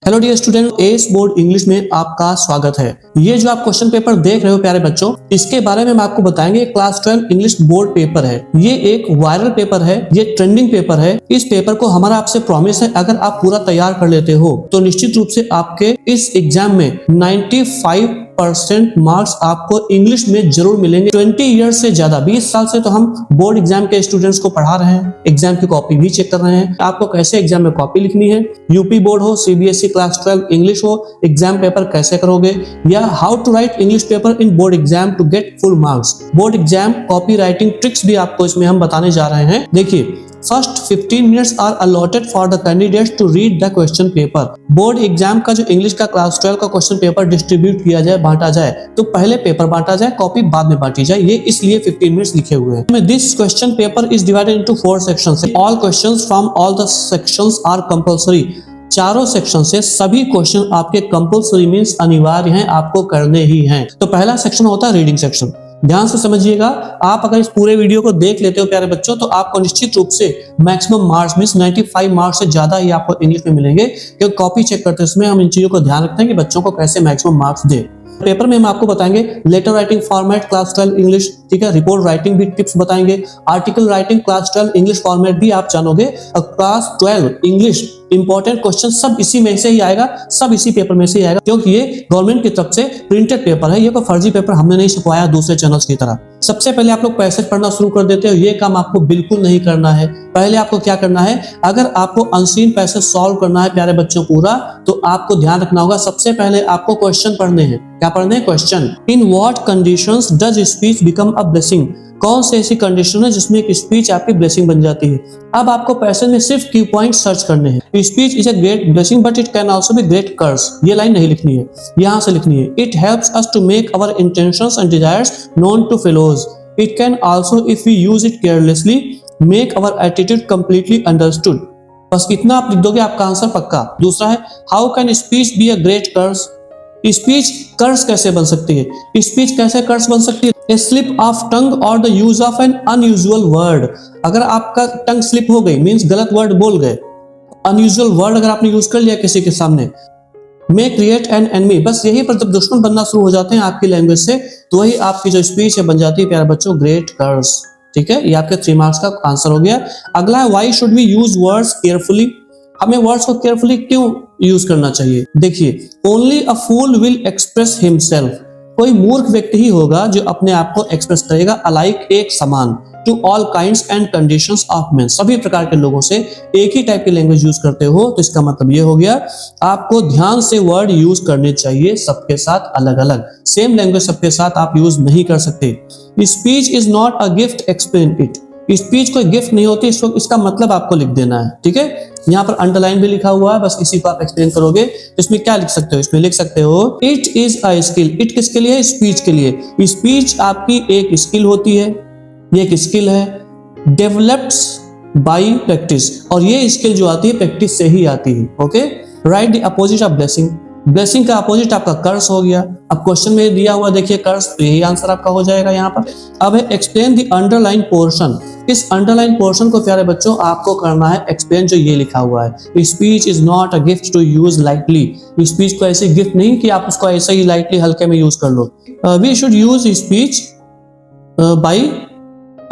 Hello dear student, S board English में आपका स्वागत है। ये जो आप क्वेश्चन पेपर देख रहे हो प्यारे बच्चों, इसके बारे में हम आपको बताएंगे। क्लास 12 इंग्लिश बोर्ड पेपर है। ये एक वायरल पेपर है, ये ट्रेंडिंग पेपर है। इस पेपर को हमारा आपसे प्रॉमिस है, अगर आप पूरा तैयार कर लेते हो तो निश्चित रूप से आपके इस एग्जाम में 95% मार्क्स आपको इंग्लिश में जरूर मिलेंगे। 20 ईयर्स से ज्यादा 20 साल से तो हम बोर्ड एग्जाम के स्टूडेंट्स को पढ़ा रहे हैं, एग्जाम की कॉपी भी चेक कर रहे हैं। आपको कैसे एग्जाम में कॉपी लिखनी है, यूपी बोर्ड हो, सीबीएसई क्लास 12 इंग्लिश हो, एग्जाम पेपर कैसे करोगे, या how to write English paper in board exam to get full marks. Board exam copy writing tricks भी आपको इसमें हम बताने जा रहे हैं। देखिए, first 15 minutes are allotted for the candidates to read the question paper. Board exam का जो इंग्लिश का क्लास 12 का क्वेश्चन पेपर डिस्ट्रीब्यूट किया जाए, बांटा जाए, तो पहले पेपर बांटा जाए, कॉपी बाद में बांटी जाए। ये इसलिए 15 मिनट्स लिखे हुए हैं। This question paper is divided into 4 sections. All questions from all the sections are compulsory. चारों सेक्शन से सभी क्वेश्चन आपके कंपल्सरी मींस अनिवार्य हैं, आपको करने ही हैं। तो पहला सेक्शन होता है रीडिंग सेक्शन। ध्यान से समझिएगा, आप अगर इस पूरे वीडियो को देख लेते हो प्यारे बच्चों, तो आपको निश्चित रूप से मैक्सिमम मार्क्स मींस 95 मार्क्स से ज्यादा ही आपको इंग्लिश में मिलेंगे। क्योंकि कॉपी चेक करते समय हम इन चीजों को ध्यान रखते हैं कि बच्चों को कैसे मैक्सिमम मार्क्स दे। पेपर में हम आपको बताएंगे letter writing format class 12 English, ठीक है, रिपोर्ट राइटिंग भी टिप्स बताएंगे, article writing class 12 English format भी आप जानोगे, और क्लास 12 इंग्लिश इंपॉर्टेंट क्वेश्चन सब इसी में से ही आएगा, सब इसी पेपर में से ही आएगा। क्योंकि ये गवर्नमेंट की तरफ से प्रिंटेड पेपर है, ये कोई फर्जी पेपर हमने नहीं छपवाया दूसरे चैनल्स की तरह। सबसे पहले आप लोग पैसेज पढ़ना शुरू कर देते हो, ये काम आपको बिल्कुल नहीं करना है। पहले आपको क्या करना है, अगर आपको अनसीन पैसेज सॉल्व करना है प्यारे बच्चों पूरा, तो आपको ध्यान रखना होगा, सबसे पहले आपको क्वेश्चन पढ़ने हैं। क्या पढ़ने हैं? Question. In what conditions does speech become a blessing. कौन से ऐसी कंडीशन है जिसमें एक स्पीच आपकी ब्लेसिंग बन जाती है। अब आपको पैसेज में सिर्फ की पॉइंट सर्च करने हैं। Speech is a great blessing but it can also be great curse. ये लाइन नहीं लिखनी है, यहां से लिखनी है। It helps us to make our intentions and desires known to fellows. It can also, if we use it carelessly, make our attitude completely understood. बस इतना आप लिख दोगे, आपका आंसर पक्का। दूसरा है, how can speech be a great curse. Speech curse कैसे बन सकती है? स्पीच कैसे कर्स बन सकती है? ए स्लिप ऑफ टंग और the use of N unusual word. अगर आपका टंग स्लिप हो गई मींस गलत वर्ड बोल गए, अनयूजुअल वर्ड अगर आपने यूज कर लिया किसी के सामने, मे क्रिएट एन एनमी। बस यही पर जब दुश्मन बनना शुरू हो जाते हैं आपकी लैंग्वेज से, तो वही आपकी जो स्पीच है बन जाती है प्यारे बच्चों ग्रेट कर्स। ठीक है, ये आपके 3 मार्क्स का आंसर हो गया। अगला है, why should we use words carefully. हमें वर्ड्स को केयरफुली क्यों यूज करना चाहिए? देखिए, only a fool will express himself. कोई मूर्ख व्यक्ति ही होगा जो अपने आप को एक्सप्रेस करेगा अलाइक, एक समान, to all kinds and conditions of men. सभी प्रकार के लोगों से एक ही टाइप की लैंग्वेज यूज करते हो, तो इसका मतलब ये हो गया आपको ध्यान से वर्ड यूज करने चाहिए, सबके साथ अलग अलग। सेम लैंग्वेज सबके साथ आप यूज नहीं कर सकते। Speech is not a gift, explain it. Speech कोई गिफ्ट नहीं होती, इसका मतलब आपको लिख देना है। ठीक है, यहाँ पर अंडरलाइन भी लिखा हुआ है, बस इसी को आप एक्सप्लेन करोगे। तो इसमें क्या लिख सकते हो? इसमें लिख सकते हो, it is a skill. It किसके लिए है? स्पीच के लिए। स्पीच आपकी एक स्किल होती है, ये एक स्किल है, डेवलप्स बाय प्रैक्टिस, और ये स्किल जो आती है प्रैक्टिस से ही आती है। Okay, right the opposite of blessing. Blessing का अपोजिट आपका कर्स हो गया। अब क्वेश्चन में दिया हुआ देखिए कर्स, तो यही आंसर आपका हो जाएगा यहाँ पर। अब है एक्सप्लेन द अंडरलाइन पोर्शन। इस अंडरलाइन पोर्शन को प्यारे बच्चों आपको करना है एक्सप्लेन, जो ये लिखा हुआ है, speech is not a gift to use lightly. Speech को ऐसे गिफ्ट नहीं कि आप उसको ऐसे ही लाइटली हल्के में यूज कर लो। We should use speech by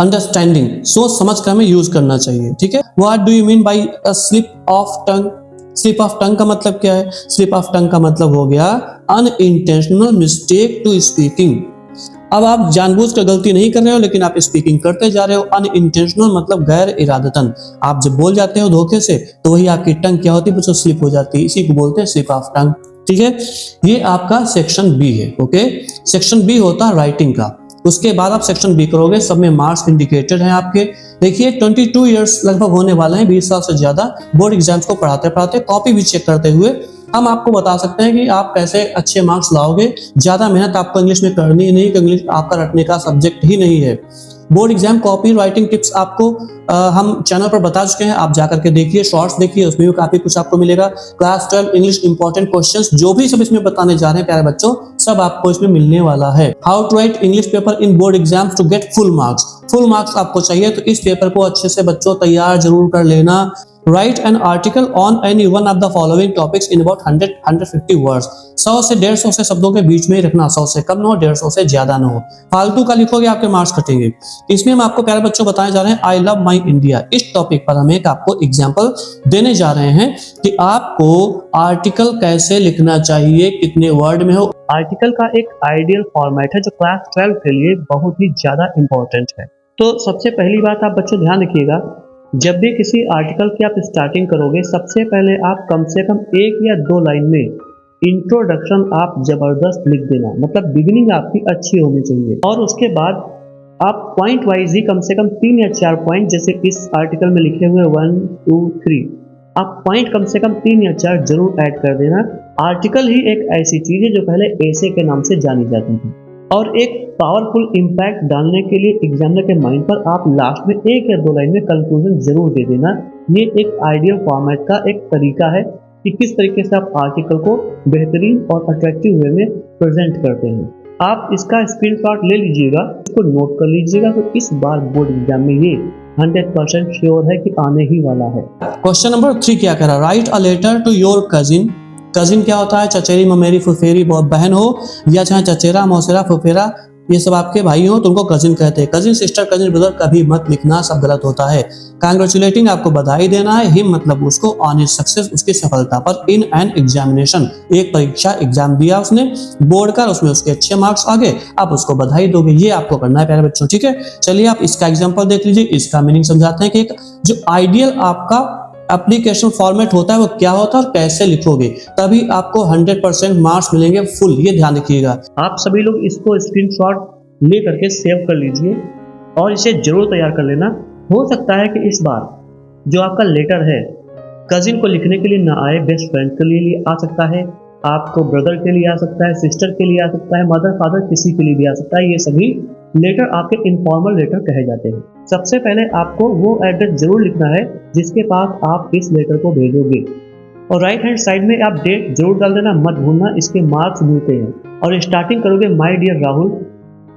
understanding. सोच समझ कर हमें यूज करना चाहिए। ठीक है, what do you mean by a slip of tongue. Slip of tongue का मतलब क्या है? स्लिप ऑफ टंग का मतलब हो गया अनइंटेंशनल मिस्टेक टू स्पीकिंग। अब आप जानबूझकर गलती नहीं कर रहे हो, लेकिन आप स्पीकिंग करते जा रहे हो। अनइंटेंशनल मतलब गैर इरादतन। आप जब बोल जाते हो धोखे से, तो वही आपकी टंग क्या होती है? स्लिप हो जाती है। इसी को बोलते हैं स्लिप ऑफ टंग। ठीक है, ये आपका सेक्शन बी है। ओके, सेक्शन बी होता है राइटिंग का। उसके बाद आप सेक्शन बी करोगे, सब में मार्क्स इंडिकेटेड हैं आपके। देखिए, 22 इयर्स लगभग होने वाले हैं, 20 साल से ज्यादा बोर्ड एग्जाम्स को पढ़ाते पढ़ाते, कॉपी भी चेक करते हुए हम आपको बता सकते हैं कि आप कैसे अच्छे मार्क्स लाओगे। ज्यादा मेहनत आपको इंग्लिश में करनी ही नहीं, इंग्लिश आपका रटने का सब्जेक्ट ही नहीं है। Board exam copy writing tips आपको हम चैनल पर बता चुके हैं, आप जाकर के देखिए, शॉर्ट्स देखिए, उसमें भी काफी कुछ आपको मिलेगा। क्लास 12 इंग्लिश इंपॉर्टेंट क्वेश्चंस जो भी सब इसमें बताने जा रहे हैं प्यारे बच्चों, सब आपको इसमें मिलने वाला है। How to write English paper in board exams to get full marks. Full marks आपको चाहिए, तो इस पेपर को अच्छे से बच्चों तैयार जरूर कर लेना। Right an article on any one of the following topics in about 100-150 words. 100 से 150 से शब्दों के बीच में ही रखना, 100 से कम ना हो, 150 से ज्यादा ना हो। फालतू का लिखोगे आपके मार्क्स कटेंगे। इसमें हम आपको प्यारे बच्चों बताने जा रहे हैं आई लव माई इंडिया। इस टॉपिक पर हम एक आपको एग्जाम्पल देने जा रहे हैं कि आपको आर्टिकल कैसे लिखना चाहिए, कितने वर्ड में हो। आर्टिकल का एक आइडियल फॉर्मेट है जो क्लास 12 के लिए बहुत ही ज्यादा इंपॉर्टेंट है। तो सबसे पहली बात आप बच्चों ध्यान रखिएगा, जब भी किसी आर्टिकल की आप स्टार्टिंग करोगे, सबसे पहले आप कम से कम 1 या 2 लाइन में इंट्रोडक्शन आप जबरदस्त लिख देना, मतलब बिगिनिंग आपकी अच्छी होनी चाहिए। और उसके बाद आप पॉइंट वाइज ही कम से कम 3 या 4 पॉइंट, जैसे इस आर्टिकल में लिखे हुए 1, 2, 3, आप पॉइंट कम से कम 3 या 4 जरूर ऐड कर देना। आर्टिकल ही एक ऐसी चीज है जो पहले ऐसे के नाम से जानी जाती थी, और एक पावरफुल इम्पैक्ट डालने के लिए एग्जामिनर के माइंड पर आप लास्ट में 1 या 2 लाइन में कंक्लूजन जरूर दे देना। ये एक आइडियल फॉर्मेट का एक तरीका है कि किस तरीके से आप आर्टिकल को बेहतरीन और अट्रैक्टिव वे में प्रेजेंट करते हैं। आप इसका स्क्रीनशॉट ले लीजिएगा, इसको नोट कर लीजिएगा, तो इस बार बोर्ड एग्जाम में ये 100% श्योर है कि आने ही वाला है। क्वेश्चन नंबर 3 क्या कह रहा है? Write a letter to your cousin. Cousin क्या होता है? चचेरी, ममेरी, फुफेरी बहन हो, या चाहे चचेरा, मौसेरा, फुफेरा, ये सब आपके भाई हो तो उनको कजिन कहते हैं। कजिन सिस्टर, कजिन ब्रदर कभी मत लिखना, सब गलत होता है। कांग्रेचुलेटिंग आपको बधाई देना है, हिम मतलब उसको, ऑन हिज सक्सेस उसकी सफलता पर। इन एन एग्जामिनेशन, एक परीक्षा एग्जाम दिया उसने बोर्ड का, उसमें उसके अच्छे मार्क्स आ गए, आप उसको बधाई दोगे। ये आपको करना है प्यारे बच्चों, ठीक है। चलिए आप इसका एग्जाम्पल देख लीजिए, इसका मीनिंग समझाते हैं कि एक जो आइडियल आपका एप्लीकेशन फॉर्मेट होता है वो क्या होता है और कैसे लिखोगे, तभी आपको 100% मार्क्स मिलेंगे फुल। ये ध्यान रखिएगा। आप सभी लोग इसको स्क्रीनशॉट ले करके सेव कर लीजिए और इसे जरूर तैयार कर लेना। हो सकता है कि इस बार जो आपका लेटर है कजिन को लिखने के लिए ना आए, बेस्ट फ्रेंड के लिए आ सकता है, आपको ब्रदर के लिए आ सकता है, सिस्टर के लिए आ सकता है, मदर फादर किसी के लिए भी आ सकता है। ये सभी लेटर आपके इनफॉर्मल लेटर कहे जाते हैं। सबसे पहले आपको वो एड्रेस जरूर लिखना है जिसके पास आप इस लेटर को भेजोगे, और राइट हैंड साइड में आप डेट जरूर डाल देना, मत भूलना, इसके मार्क्स मिलते हैं। और स्टार्टिंग करोगे my dear Rahul,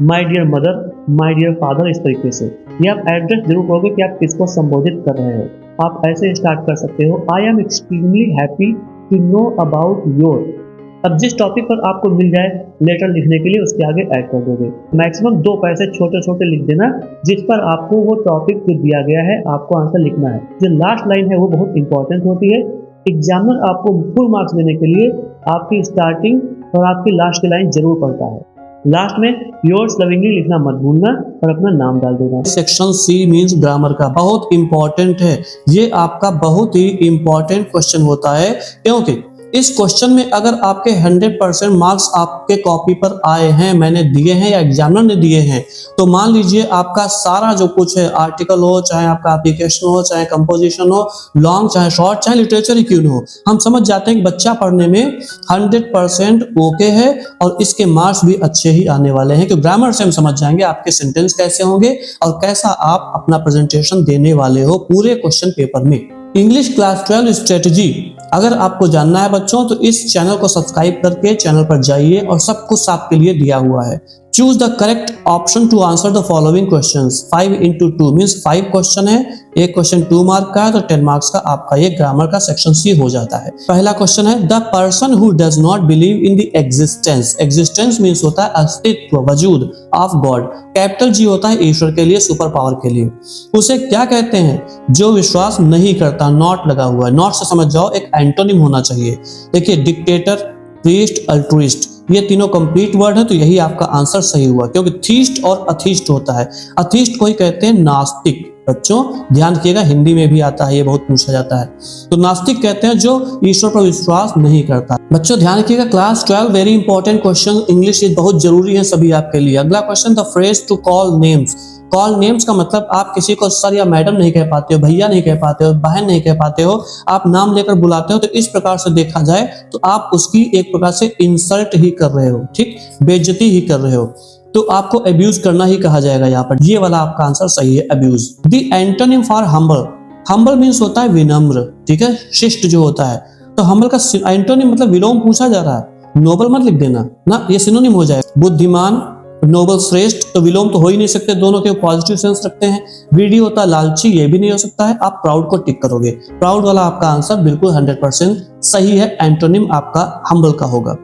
my dear mother, my dear father, इस तरीके से। ये आप एड्रेस जरूर करोगे कि आप किसको संबोधित कर रहे हो। आप ऐसे स्टार्ट कर सकते हो, I am extremely happy to know about your. अब जिस टॉपिक पर आपको मिल जाए लेटर लिखने के लिए, उसके आगे ऐड कर दोगे। मैक्सिमम 2 पैसे छोटे छोटे लिख देना जिस पर आपको वो टॉपिक जो दिया गया है आपको आंसर लिखना है। जो लास्ट लाइन है वो बहुत इंपॉर्टेंट होती है। एग्जामिनर आपको फुल मार्क्स देने के लिए आपकी स्टार्टिंग और आपकी लास्ट की लाइन जरूर पढ़ता है। लास्ट में योर्स लविंगली लिखना मत भूलना और अपना नाम डाल देना। सेक्शन सी मींस ग्रामर का बहुत इंपॉर्टेंट है। ये आपका बहुत ही इंपॉर्टेंट क्वेश्चन होता है, क्योंकि इस क्वेश्चन में अगर आपके 100% मार्क्स आपके कॉपी पर आए हैं, मैंने दिए हैं या एग्जामिनर ने दिए हैं, तो मान लीजिए आपका सारा जो कुछ है, आर्टिकल हो, चाहे आपका एप्लीकेशन हो, चाहे कंपोजिशन हो, लॉन्ग चाहे शॉर्ट, चाहे लिटरेचर ही क्यों न हो, हम समझ जाते हैं कि बच्चा पढ़ने में 100% ओके है और इसके मार्क्स भी अच्छे ही आने वाले हैं। क्योंकि ग्रामर से हम समझ जाएंगे आपके सेंटेंस कैसे होंगे और कैसा आप अपना प्रेजेंटेशन देने वाले हो पूरे क्वेश्चन पेपर में। इंग्लिश क्लास 12 स्ट्रेटजी अगर आपको जानना है बच्चों, तो इस चैनल को सब्सक्राइब करके चैनल पर जाइए और सब कुछ आपके लिए दिया हुआ है। Choose the correct option to answer the following questions. 5 into 2 means 5 question है, एक क्वेश्चन 2 मार्क का है, तो 10 मार्क्स का आपका ये ग्रामर का सेक्शन सी हो जाता है। पहला क्वेश्चन है, the person who does not believe in the existence. Existence means होता है अस्तित्व, वजूद, ऑफ गॉड। कैपिटल जी होता है ईश्वर के लिए, सुपर पावर के लिए। उसे क्या कहते हैं? जो विश्वास नहीं करता। नॉट लगा हुआ है, नॉट से समझ जाओ एक एंटोनिम होना चाहिए। देखिए डिक्टेटर, प्रीस्ट, अल्ट्रुइस्ट, ये तीनों कंप्लीट वर्ड है, तो यही आपका आंसर सही हुआ, क्योंकि थीस्ट और अथीस्ट होता है। अथीस्ट को ही कहते हैं नास्तिक। बच्चों ध्यान रखिएगा, हिंदी में भी आता है, ये बहुत पूछा जाता है। तो नास्तिक कहते हैं जो ईश्वर पर विश्वास नहीं करता। बच्चों ध्यान रखिएगा, class 12 very important question, English बहुत जरूरी है सभी आपके लिए। अगला question, the phrase to call names. Call names का मतलब आप किसी को सर या मैडम नहीं कह पाते हो, भैया नहीं कह पाते हो, बहन नहीं कह पाते हो, आप नाम लेकर बुलाते हो, तो इस प्रकार से देखा जाए तो आप उसकी एक प्रकार से इंसल्ट ही कर रहे हो, ठीक, बेइज्जती ही कर रहे हो, तो आपको अब्यूज करना ही कहा जाएगा यहाँ पर। ये वाला आपका आंसर सही है, abuse. The antonym for humble. Humble means होता है विनम्र, ठीक है, शिष्ट जो होता है। तो हम्बल का एंटोनिम मतलब विलोम पूछा जा रहा है, नोबल मत लिख देना ना, ये सिनोनिम हो जाए। बुद्धिमान, नोबल श्रेष्ठ, तो विलोम तो हो ही नहीं सकते, दोनों के पॉजिटिव सेंस रखते हैं। ग्रीडी होता है लालची, ये भी नहीं हो सकता है। आप प्राउड को टिक करोगे, प्राउड वाला आपका आंसर बिल्कुल 100% सही है। एंटोनिम आपका हम्बल का होगा।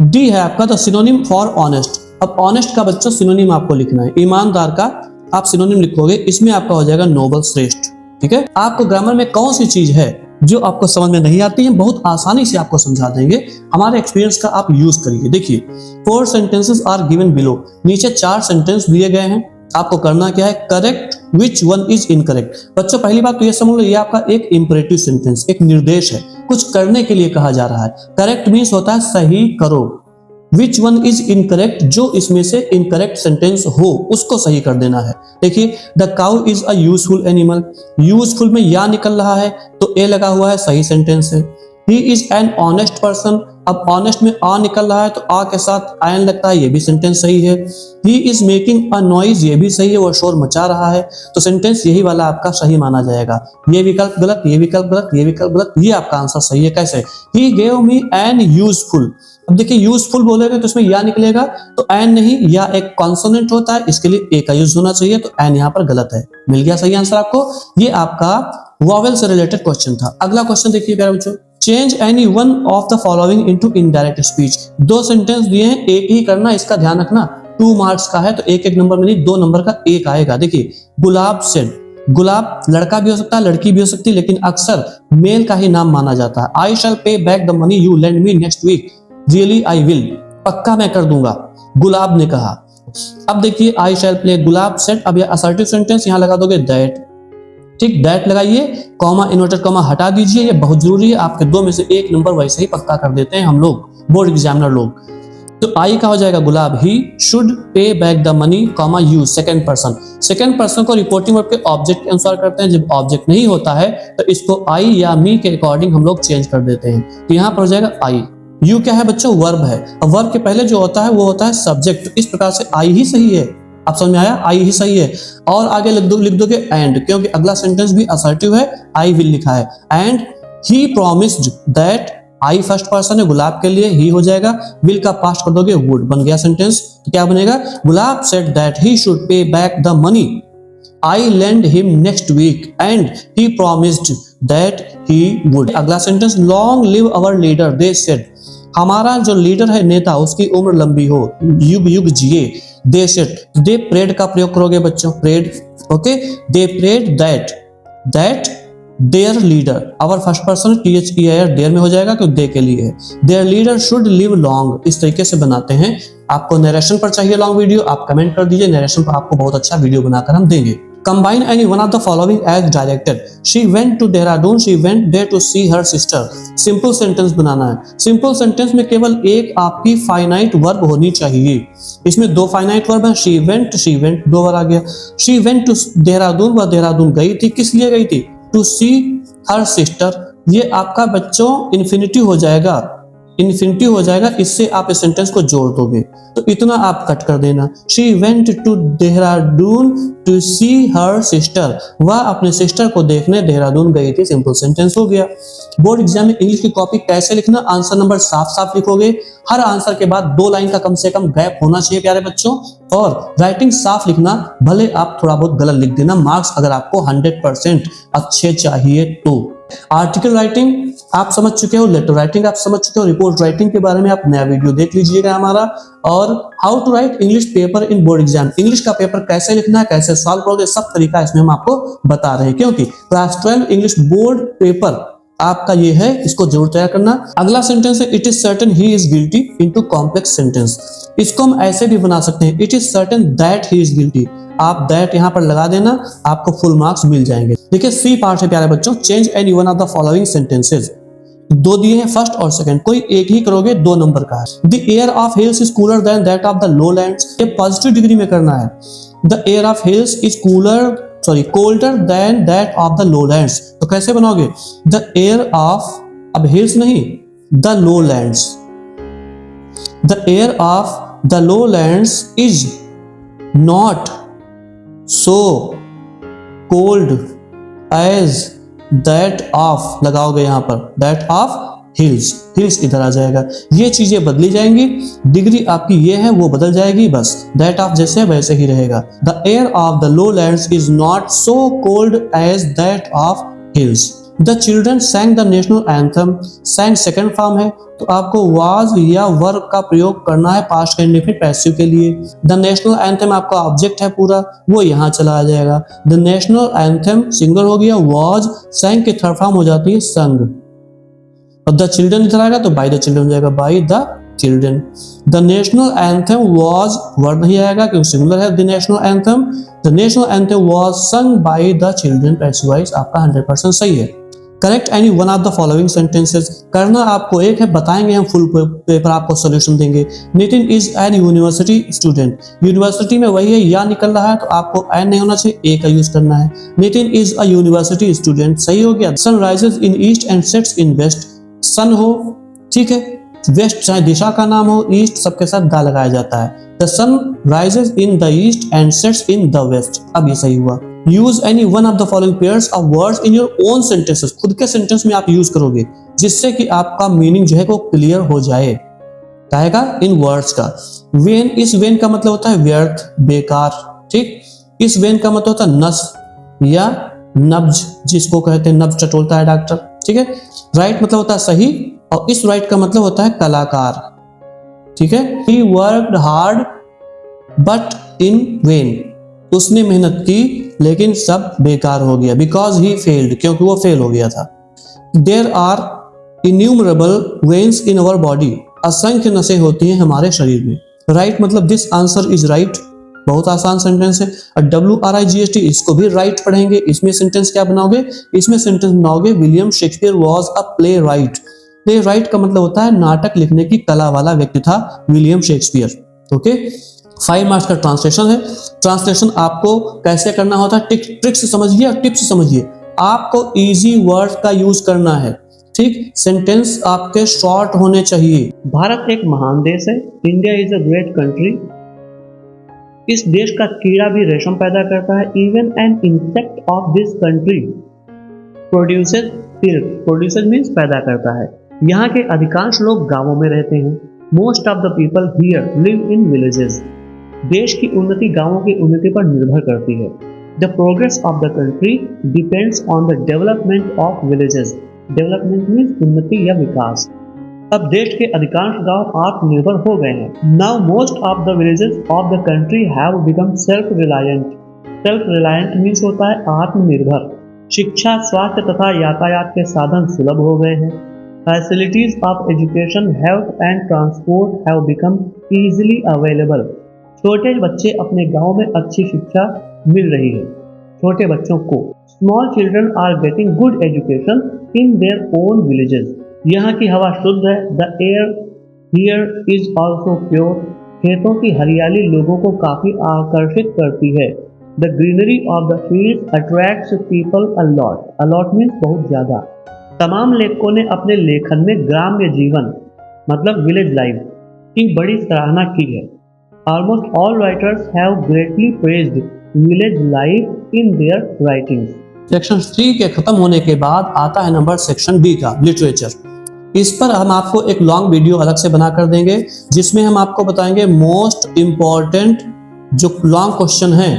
डी है आपका द सिनोनिम फॉर ऑनेस्ट। अब ऑनेस्ट का बच्चों सिनोनिम आपको लिखना है, ईमानदार का आप सिनोनिम लिखोगे, इसमें आपका हो जाएगा नोबल श्रेष्ठ। ठीक है, आपको ग्रामर में कौन सी चीज है जो आपको समझ में नहीं आती है, बहुत आसानी से आपको समझा देंगे, हमारे एक्सपीरियंस का आप यूज करिए। देखिए 4 सेंटेंसेस आर गिवन बिलो, नीचे 4 सेंटेंस दिए गए हैं, आपको करना क्या है, correct which one is incorrect. बच्चों पहली बात तो ये समझ लो, ये आपका एक इंपरेटिव सेंटेंस, एक निर्देश है, कुछ करने के लिए कहा जा रहा है। करेक्ट मीन्स होता है सही करो, विच वन इज इनकरेक्ट, जो इसमें से इनकरेक्ट सेंटेंस हो उसको सही कर देना है। देखिए the cow is a useful animal, useful में या निकल रहा है तो ए लगा हुआ है, सही सेंटेंस है। He is an honest person, अब ऑनेस्ट में आ निकल रहा है तो आ के साथ आयन लगता है, ये भी सेंटेंस सही है। He is making a noise, ये भी सही है, वो शोर मचा रहा है, तो सेंटेंस यही वाला आपका सही माना जाएगा। ये विकल्प गलत, ये विकल्प गलत, ये विकल्प गलत, ये आपका आंसर सही है। कैसे, he gave me an useful, अब देखिए यूजफुल बोलेगा तो इसमें या निकलेगा, तो एन नहीं, या एक कॉन्सोनेंट होता है, इसके लिए ए का यूज होना चाहिए, तो एन यहाँ पर गलत है। मिल गया सही आंसर आपको। ये आपका वॉवेल से रिलेटेड क्वेश्चन था। अगला क्वेश्चन देखिए प्यारे बच्चों, change any one of the following into indirect speech. 2 sentence दिए हैं, एक ही करना, इसका ध्यान रखना, 2 मार्क्स का है तो एक नंबर में नहीं, 2 नंबर का एक आएगा। देखिए गुलाब सेड, गुलाब लड़का भी हो सकता है, लड़की भी हो सकती है, लेकिन अक्सर मेल का ही नाम माना जाता है। I shall pay back the money you lend me next week, really I will, पक्का मैं कर दूंगा, गुलाब ने कहा। अब देखिए आई शैल प्ले, गुलाब सेड, अब ये असर्टिव सेंटेंस यहां लगा दोगे दैट, ठीक, दैट लगाइए, कॉमा इन्वर्टेड कॉमा हटा दीजिए, ये बहुत जरूरी है, आपके 2 में से 1 नंबर वैसे ही पक्का कर देते हैं हम लोग, बोर्ड एग्जामिनर लोग। तो आई का हो जाएगा Gulab, he should pay back the money comma you, second person. Second person को रिपोर्टिंग वर्ब के ऑब्जेक्ट के अनुसार करते हैं, जब ऑब्जेक्ट नहीं होता है तो इसको आई या मी के अकॉर्डिंग हम लोग चेंज कर देते हैं, तो यहाँ पर हो जाएगा आई। यू क्या है बच्चों, वर्ब है, अब वर्ब के पहले जो होता है वो होता है सब्जेक्ट, इस प्रकार से आई ही सही है। आप समझ में आया, आई ही सही है। और आगे लिख दोगे एंड, क्योंकि अगला सेंटेंस भी असर्टिव है, आई विल लिखा है। And he promised that, I first person है, गुलाब के लिए ही हो जाएगा, विल का पास्ट कर दोगे वुड, बन गया सेंटेंस। तो क्या बनेगा, Gulab said that he should pay back the money I lend him next week and he promised that he would. अगला sentence, long live our leader they said, हमारा जो लीडर है, नेता, उसकी उम्र लंबी हो, युग युग जिए। दे सेड, दे प्रेड का प्रयोग करोगे बच्चों, prayed, okay, they prayed that their leader, our first person THEIR their में हो जाएगा क्योंकि दे के लिए है। Their leader should live long, इस तरीके से बनाते हैं। आपको नरेशन पर चाहिए लॉन्ग वीडियो, आप कमेंट कर दीजिए, नरेशन पर आपको बहुत अच्छा वीडियो बनाकर हम देंगे। Combine any one of the following as directed. She went to Dehradun. She went there to see her sister. Simple sentence बनाना है। Simple sentence में केवल एक आपकी finite verb होनी चाहिए। इसमें 2 finite verb हैं, she went 2 बार आ गया। She went to Dehradun, वह देहरादून गई थी, किस लिए गई थी? To see her sister। ये आपका बच्चों infinitive हो जाएगा, इन्फिनिटी हो जाएगा, इससे आप इस सेंटेंस को जोड़ दोगे, तो इतना आप कट कर देना। She went to Dehradun to see her sister, वह अपने सिस्टर को देखने देहरादून गई थी, सिंपल सेंटेंस हो गया। बोर्ड एग्जाम में इंग्लिश की कॉपी कैसे लिखना, आंसर नंबर साफ साफ लिखोगे, हर आंसर के बाद 2 लाइन का कम से कम गैप होना चाहिए प्यारे बच्चों, और राइटिंग साफ लिखना, भले आप थोड़ा बहुत गलत लिख देना, मार्क्स अगर आपको 100% अच्छे चाहिए तो। आर्टिकल राइटिंग आप समझ चुके हो, लेटर राइटिंग आप समझ चुके हो, रिपोर्ट राइटिंग के बारे में आप नया वीडियो देख लीजिएगा हमारा, और how to write English paper in board exam, English का पेपर कैसे लिखना है, कैसे सॉल्व करोगे, सब तरीका इसमें हम आपको बता रहे हैं, क्योंकि क्लास 12 इंग्लिश बोर्ड पेपर आपका ये है, इसको जरूर तैयार करना। अगला सेंटेंस है it is certain he is guilty into complex sentence. इसको हम ऐसे भी बना सकते हैं, it is certain that he is guilty, आप दैट यहां पर लगा देना, आपको फुल मार्क्स मिल जाएंगे। देखिए सी पार्ट है प्यारे बच्चों, change any one of the following sentences. 2 दिए हैं, फर्स्ट और सेकंड, कोई एक ही करोगे, 2 नंबर का है। The air of hills is cooler than that of the lowlands, ये पॉजिटिव डिग्री में करना है। The air of hills is colder than that of the lowlands, तो कैसे बनाओगे, the air of, अब hills नहीं, the lowlands, the air of the lowlands is not so cold as that of, लगाओगे यहां पर that of हिल्स, हिल्स इधर आ जाएगा। ये चीजें बदली जाएंगी, डिग्री आपकी ये है वो बदल जाएगी, बस दैट ऑफ जैसे वैसे ही रहेगा। The air of the lowlands is not so cold as that of hills. The children sang the national anthem, sang second form है तो आपको वाज या वर्ब का प्रयोग करना है पास्ट का इंडेफिनिट पैसिव के लिए। द नेशनल एंथम आपका ऑब्जेक्ट है पूरा, वो यहाँ चला आ जाएगा। द नेशनल एंथम सिंगल हो गया, वाज, सैंग की थर्ड फॉर्म हो जाती है संग। और द चिल्ड्रन इधर आएगा तो बाय द चिल्ड्रन हो जाएगा, by the children. The national anthem was, word नहीं आएगा क्योंकि सिंगुलर है the national anthem. The national anthem was sung by the children, passive voice आपका 100% सही है। Correct any one of the following sentences, करना आपको एक है, बताएंगे हम, फुल पेपर आपको सॉल्यूशन देंगे। Nitin is an university student, university में वही है या निकल रहा है तो आपको एन नहीं होना चाहिए, ए का यूज करना है। Nitin is a university student, सही हो गया। Sun rises in east and sets in west, sun हो, ठीक है, वेस्ट चाहे दिशा का नाम हो, ईस्ट सबके साथ दा लगाया जाता है। The sun rises in the east and sets in the west, अब ये सही हुआ। Use any one of the following pairs of words in your own sentences, खुद के सेंटेंस में आप यूज करोगे जिससे कि आपका मीनिंग जो है वो क्लियर हो जाए। कहेगा इन वर्ड्स का। वेन, इस वेन का मतलब होता है व्यर्थ, बेकार, ठीक। इस वेन का मतलब होता है नस या नब्ज, जिसको कहते हैं नब्ज टटोलता है डॉक्टर, ठीक है। राइट मतलब होता है सही, और इस राइट का मतलब होता है कलाकार, ठीक है। He worked hard but in when, उसने मेहनत की लेकिन सब बेकार हो गया। बिकॉज ही फेल्ड, क्योंकि वो फेल हो गया था। There are innumerable veins in our body, असंख्य नसें होती हैं हमारे शरीर में। राइट मतलब दिस आंसर इज राइट, बहुत आसान सेंटेंस है। और WRIGHT इसको भी राइट पढ़ेंगे। इसमें सेंटेंस क्या बनाओगे, इसमें सेंटेंस बनाओगे William Shakespeare was a play right. Play right का मतलब होता है नाटक लिखने की कला वाला व्यक्ति था विलियम शेक्सपियर, ओके। 5 मार्क्स का ट्रांसलेशन है। ट्रांसलेशन आपको कैसे करना होता है, ट्रिक्स समझिए और टिप्स समझिए। आपको इजी वर्ड का यूज करना है, ठीक। सेंटेंस आपके शॉर्ट होने चाहिए। भारत एक महान देश है, India is a great country. इस देश का कीड़ा भी रेशम पैदा करता है। Even an insect of this country produces silk, produces means पैदा करता है। यहाँ के अधिकांश लोग गांवों में रहते हैं। Most of the people here live in villages, देश की उन्नति गांवों की उन्नति पर निर्भर करती है। The progress of the country depends on the development of villages, development means उन्नति या विकास। अब देश के अधिकांश गांव आत्मनिर्भर हो गए हैं। Now most of the villages of the country have become self reliant. Self reliant means होता है आत्मनिर्भर। शिक्षा, स्वास्थ्य तथा यातायात के साधन सुलभ हो गए हैं। Facilities of education, health and transport have become easily available. छोटे बच्चे अपने गांव में अच्छी शिक्षा मिल रही है छोटे बच्चों को। Small children are getting good education in their own villages. यहाँ की हवा शुद्ध है। The air here is also pure. खेतों की हरियाली लोगों को काफी आकर्षित करती है। The greenery of the field attracts people a lot. A lot means बहुत ज्यादा। तमाम लेखकों ने अपने लेखन में ग्राम्य जीवन मतलब विलेज लाइफ की बड़ी सराहना की है। Almost all writers have greatly praised village life in their writings. Section 3 के खत्म होने के बाद आता है नंबर सेक्शन B का, लिटरेचर। इस पर हम आपको एक लॉन्ग वीडियो अलग से बना कर देंगे जिसमें हम आपको बताएंगे मोस्ट इम्पॉर्टेंट जो लॉन्ग क्वेश्चन है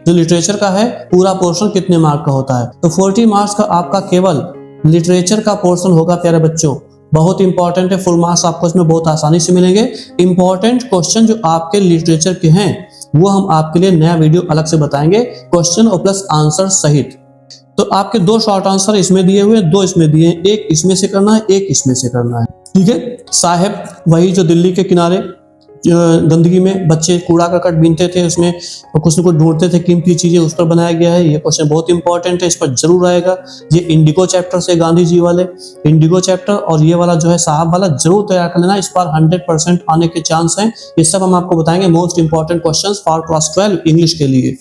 जो लिटरेचर का है, पूरा पोर्शन कितने मार्क का होता है। तो 40 मार्क्स का आपका केवल लिटरेचर का पोर्शन होगा प्यारे बच्चों, बहुत इंपॉर्टेंट है। फुल मार्क्स आपको इसमें बहुत आसानी से मिलेंगे। इंपॉर्टेंट क्वेश्चन जो आपके लिटरेचर के हैं वो हम आपके लिए नया वीडियो अलग से बताएंगे, क्वेश्चन और प्लस आंसर सहित। तो आपके 2 शॉर्ट आंसर इसमें दिए हुए, 2 इसमें दिए हैं, एक इसमें से करना है, एक इसमें से करना है, ठीक है। साहेब वही जो दिल्ली के किनारे गंदगी में बच्चे कूड़ा करकट बीनते थे, उसमें कुछ न कुछ ढूंढते थे कीमती चीजें, उस पर बनाया गया है। ये क्वेश्चन बहुत इंपॉर्टेंट है, इस पर जरूर आएगा। ये इंडिगो चैप्टर से गांधी जी वाले इंडिगो चैप्टर और ये वाला जो है साहब वाला जरूर तैयार कर लेना, इस पर 100% आने के चांस हैं। ये सब हम आपको बताएंगे most important question for class 12 English के लिए।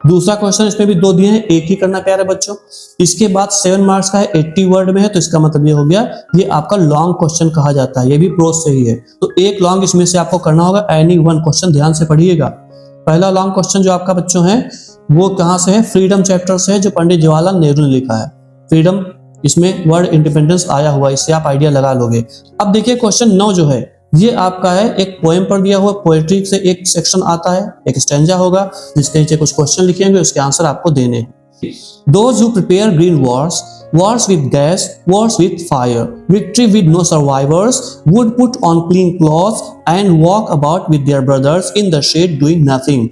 दूसरा क्वेश्चन इसमें भी 2 दिए हैं, एक ही करना प्यारे बच्चों। इसके बाद 7 मार्क्स का है, 80 वर्ड में है, तो इसका मतलब ये हो गया ये आपका लॉन्ग क्वेश्चन कहा जाता है, ये भी प्रोज से ही है। तो एक लॉन्ग इसमें से आपको करना होगा, एनी वन क्वेश्चन ध्यान से पढ़िएगा। पहला लॉन्ग क्वेश्चन जो आपका बच्चों है वो कहाँ से है, फ्रीडम चैप्टर से है, जो पंडित जवाहरलाल नेहरू ने लिखा है। फ्रीडम इसमें वर्ड इंडिपेंडेंस आया हुआ, इससे आप आइडिया लगा लोगे। अब देखिए क्वेश्चन 9 जो है ये आपका है एक पोएम पर दिया हुआ, पोएट्री से एक सेक्शन आता है, एक स्टैंजा होगा जिसके नीचे कुछ क्वेश्चन लिखे होंगे, उसके आंसर आपको देने हैं। Those who prepare green wars, wars with gas, wars with fire, victory with no survivors, would put on clean clothes and walk about with their brothers in the shade doing nothing.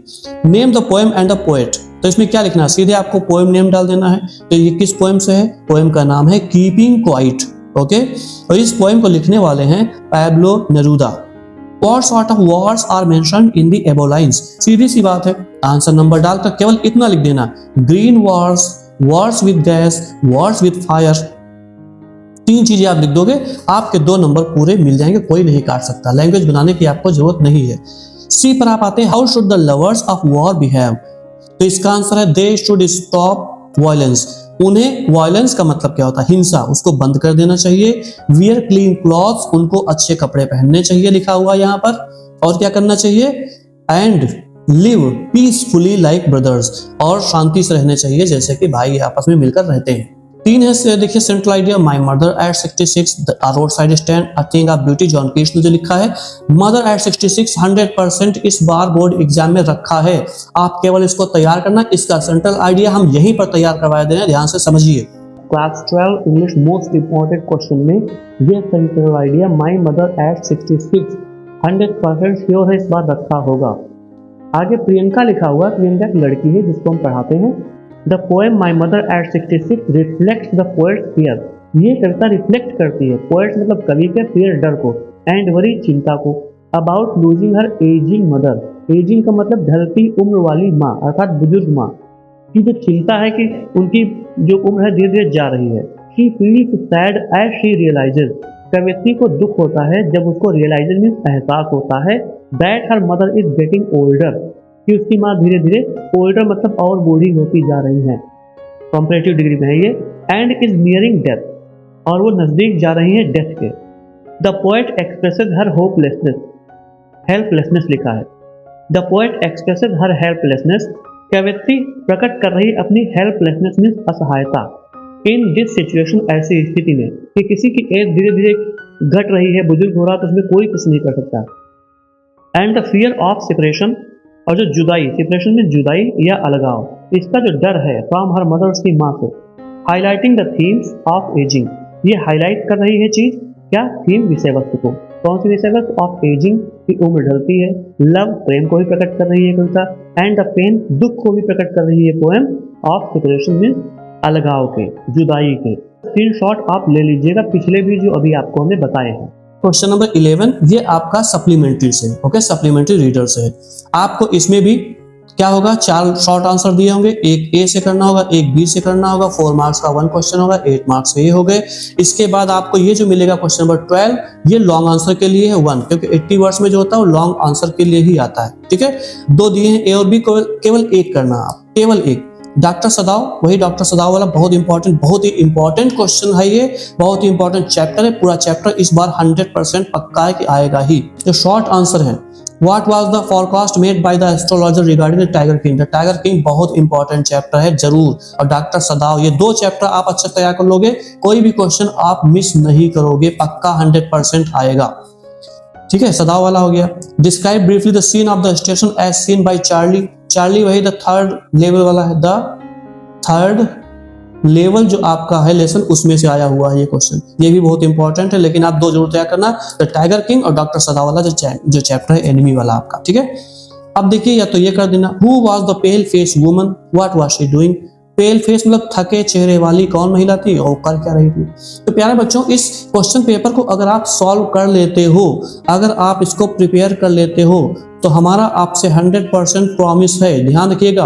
Name the poem and the poet. तो इसमें क्या लिखना है, सीधे आपको poem name डाल देना है। तो ये किस पोएम से है? पोएम का नाम है कीपिंग क्वाइट। ओके, और इस पोएम को लिखने वाले हैं Pablo Neruda. What sort of wars are mentioned in the above lines? सीधी सी बात है, आंसर नंबर डालकर केवल इतना लिख देना, green Wars, Wars with gas, Wars with fire. 3 चीजें आप लिख दोगे, आपके 2 नंबर पूरे मिल जाएंगे, कोई नहीं काट सकता। लैंग्वेज बनाने की आपको जरूरत नहीं है। सी पर आप आते हैं, how should the lovers of war behave? तो इसका आंसर है दे शुड स्टॉप वायलेंस। उन्हें वायलेंस का मतलब क्या होता है? हिंसा, उसको बंद कर देना चाहिए। वियर क्लीन क्लॉथ्स, उनको अच्छे कपड़े पहनने चाहिए, लिखा हुआ यहाँ पर। और क्या करना चाहिए? And live peacefully like brothers, और शांति से रहने चाहिए जैसे कि भाई आपस में मिलकर रहते हैं। 3 है, देखिए central idea, my mother eight 66 road side stand a thing of beauty. John Keats ने जो लिखा है, मदर एट 66 100% इस बार बोर्ड एग्जाम में रखा है, आप केवल इसको तैयार करना। इसका सेंट्रल आइडिया हम यहीं पर तैयार करवा दे रहे हैं, ध्यान से समझिए। Class 12 English most important question में ये central idea my mother eight 66 100% sure है इस बार रखा होगा। आगे प्रियंका लिखा हुआ, प्रियंका एक लड़की है जिसको हम पढ़ाते हैं। The poem my mother eight 66 reflects the poets fear. ये कविता रिफ्लेक्ट करती है, पोएट्स मतलब कवि के फियर, डर को, एंड वरी चिंता को, about losing her ageing mother. Ageing का मतलब ढलती उम्र वाली माँ, अर्थात बुजुर्ग माँ की जो चिंता है कि उनकी जो उम्र है धीरे धीरे जा रही है। She feels sad as she realises. व्यक्ति को दुख होता है जब उसको रियलाइजेज मीन्स एहसास होता है that her mother is getting older, कि उसकी माँ धीरे धीरे ओल्डर मतलब और बूढ़ी होती जा रही है, कॉम्परेटिव डिग्री में है ये, एंड इज नियरिंग डेथ, और वो नजदीक जा रही है डेथ के। The poet expresses her hopelessness, helplessness लिखा है। The poet expresses her helplessness, कवियत्री प्रकट कर रही अपनी हेल्पलेसनेस मीन्स असहायता। इन दिस सिचुएशन, ऐसी स्थिति में कि किसी की एज धीरे धीरे घट रही है, बुजुर्ग हो रहा तो उसमें कोई कुछ नहीं कर सकता। And the fear of separation, और जो जुदाई, सेपरेशन में जुदाई या अलगाव, इसका जो डर है फ्रॉम हर मदर, उसकी माँ से। Highlighting the themes of ageing, ये हाईलाइट कर रही है चीज क्या? थीम, विषय वस्तु को। कौन सी विषय वस्तु? ऑफ एजिंग, की उम्र ढलती है। लव, प्रेम को भी प्रकट कर रही है कविता। एंड द पेन, दुख को भी प्रकट कर रही है पोएम। ऑफ सेपरेशन में अलगाव के, जुदाई के। स्क्रीनशॉट आप ले लीजिएगा, पिछले भी जो अभी आपको हमने बताए हैं। क्वेश्चन नंबर 11 ये आपका सप्लीमेंट्री से, ओके, सप्लीमेंट्री रीडर से है। आपको इसमें भी क्या होगा, 4 शॉर्ट आंसर दिए होंगे, एक ए से करना होगा, एक बी से करना होगा, 4 मार्क्स का 1 क्वेश्चन होगा, 8 मार्क्स ये हो गए। इसके बाद आपको ये जो मिलेगा क्वेश्चन नंबर 12, ये लॉन्ग आंसर के लिए है 1, क्योंकि 80 वर्ड्स में जो होता है वो लॉन्ग आंसर के लिए ही आता है। ठीक है, 2 दिए हैं, ए और बी, केवल एक करना आप, केवल एक। डॉक्टर सदाव, वही डॉक्टर सदाव वाला बहुत ही इंपॉर्टेंट क्वेश्चन है, ये बहुत ही इंपॉर्टेंट चैप्टर है। पूरा चैप्टर इस बार 100% पक्का है कि आएगा ही। जो शॉर्ट आंसर है, what was the forecast made by the astrologer regarding the tiger king. The tiger king बहुत इंपॉर्टेंट चैप्टर है जरूर, और डॉक्टर सदाव, ये 2 चैप्टर आप अच्छे तैयार कर लोगे, कोई भी क्वेश्चन आप मिस नहीं करोगे, पक्का 100% आएगा। ठीक है, सदाव वाला हो गया। Describe briefly the scene of the station as seen by Charlie. Charlie वही द 3rd लेवल वाला है, द 3rd लेवल जो आपका है लेसन, उसमें से आया हुआ है ये क्वेश्चन। ये भी बहुत इंपॉर्टेंट है, लेकिन आप 2 जरूर तैयार करना, द टाइगर किंग और डॉक्टर सदाव वाला जो चैप्टर है एनिमी वाला आपका। ठीक है, अब देखिए, या तो ये कर देना, who was the pale face woman, what was she doing. Pale face मतलब थके चेहरे वाली कौन महिला थी और कर क्या रही थी। तो प्यारे बच्चों, इस क्वेश्चन पेपर को अगर आप सॉल्व कर लेते हो, अगर आप इसको प्रिपेयर कर लेते हो, तो हमारा आपसे 100% प्रॉमिस है, ध्यान रखिएगा।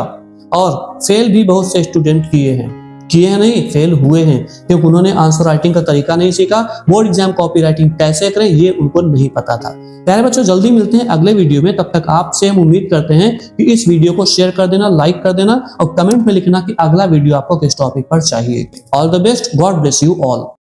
और फेल भी बहुत से स्टूडेंट किए हैं नहीं, फेल हुए हैं, क्योंकि उन्होंने आंसर राइटिंग का तरीका नहीं सीखा, बोर्ड एग्जाम कॉपी राइटिंग कैसे करें ये उनको नहीं पता था। प्यारे बच्चों, जल्दी मिलते हैं अगले वीडियो में, तब तक आपसे हम उम्मीद करते हैं कि इस वीडियो को शेयर कर देना, लाइक कर देना, और कमेंट में लिखना कि अगला वीडियो आपको किस टॉपिक पर चाहिए। All the best, God bless you all.